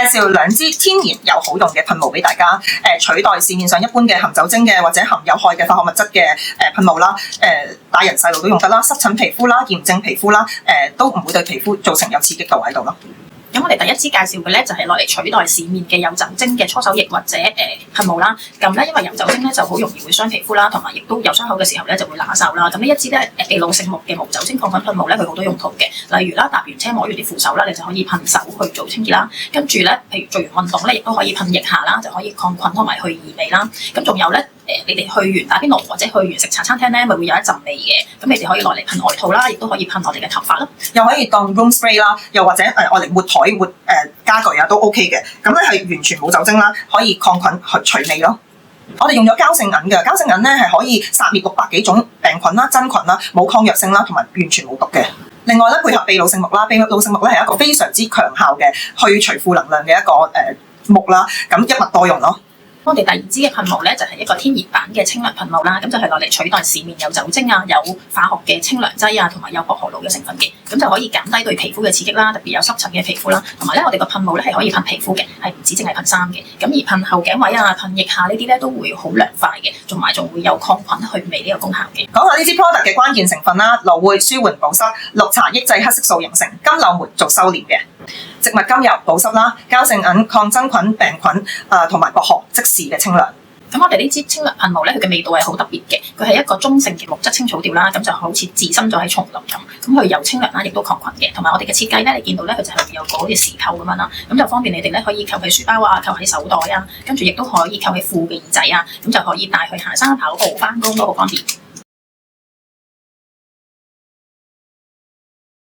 紹兩支天然又好用嘅噴霧俾大家，取代市面上一般嘅含酒精嘅或者含有害嘅化學物質嘅噴霧啦。大人細路都用得啦，濕疹皮膚啦、炎症皮膚啦，都唔會對皮膚造成有刺激度喺度咯。咁我哋第一支介紹嘅咧就係攞嚟取代市面嘅有酒精嘅搓手液或者噴霧啦。咁咧因為有酒精咧就好容易會傷皮膚啦，同埋亦都有傷口嘅時候咧就會乸手啦。咁呢一支咧秘魯聖木嘅無酒精抗菌噴霧咧，佢好多用途嘅，例如啦搭完車摸完啲扶手啦，你就可以噴手去做清潔啦。跟住咧，譬如做完運動咧，亦都可以噴腋下啦，就可以抗菌同埋去異味啦。咁仲有咧。你哋去完打邊爐或者去完食茶餐廳咧，咪會有一陣味嘅。咁你哋可以攞嚟噴外套啦，亦都可以噴我哋嘅頭髮啦。又可以當 room spray 啦，又或者我哋抹台抹家具啊都 OK 嘅。咁咧係完全冇酒精啦，可以抗菌除味咯。我哋用咗膠性銀嘅，膠性銀咧係可以殺滅600幾種病菌啦、真菌啦，冇抗藥性啦，同埋完全冇毒嘅。另外咧，配合秘魯聖木啦，秘魯聖木咧係一個非常之強效嘅去除負能量嘅一個木啦，咁一物多用咯。我哋第二支嘅噴霧咧就係一個天然版嘅清涼噴霧啦，咁就係攞嚟取代市面有酒精啊、有化學嘅清涼劑啊，同埋有薄荷露嘅成分嘅，咁就可以減低對皮膚嘅刺激啦，特別有濕疹嘅皮膚啦。同埋咧，我哋個噴霧咧係可以噴皮膚嘅，係唔止淨係噴衫嘅。咁而噴後頸位啊、噴腋下呢啲咧都會好涼快嘅，同埋仲會有抗菌去味呢個功效嘅。講下呢支 product 嘅關鍵成分啦，蘆薈舒緩保濕，綠茶抑制黑色素形成，金柳梅做收斂嘅。植物精油保濕啦，膠性銀抗真菌、病菌同埋薄荷即時嘅清涼。咁我哋呢支清涼噴霧咧，佢嘅味道係好特別嘅，佢係一個中性嘅木質青草調啦，咁就好似置身咗喺叢林咁。咁佢又清涼啦，亦都抗菌嘅。同埋我哋嘅設計咧，你見到咧，佢就係有個好似匙扣咁樣啦，咁就方便你哋咧可以扣喺書包啊、扣喺手袋啊，跟住亦都可以扣喺褲嘅耳仔啊，咁就可以帶去行山、跑步、返工都好方便。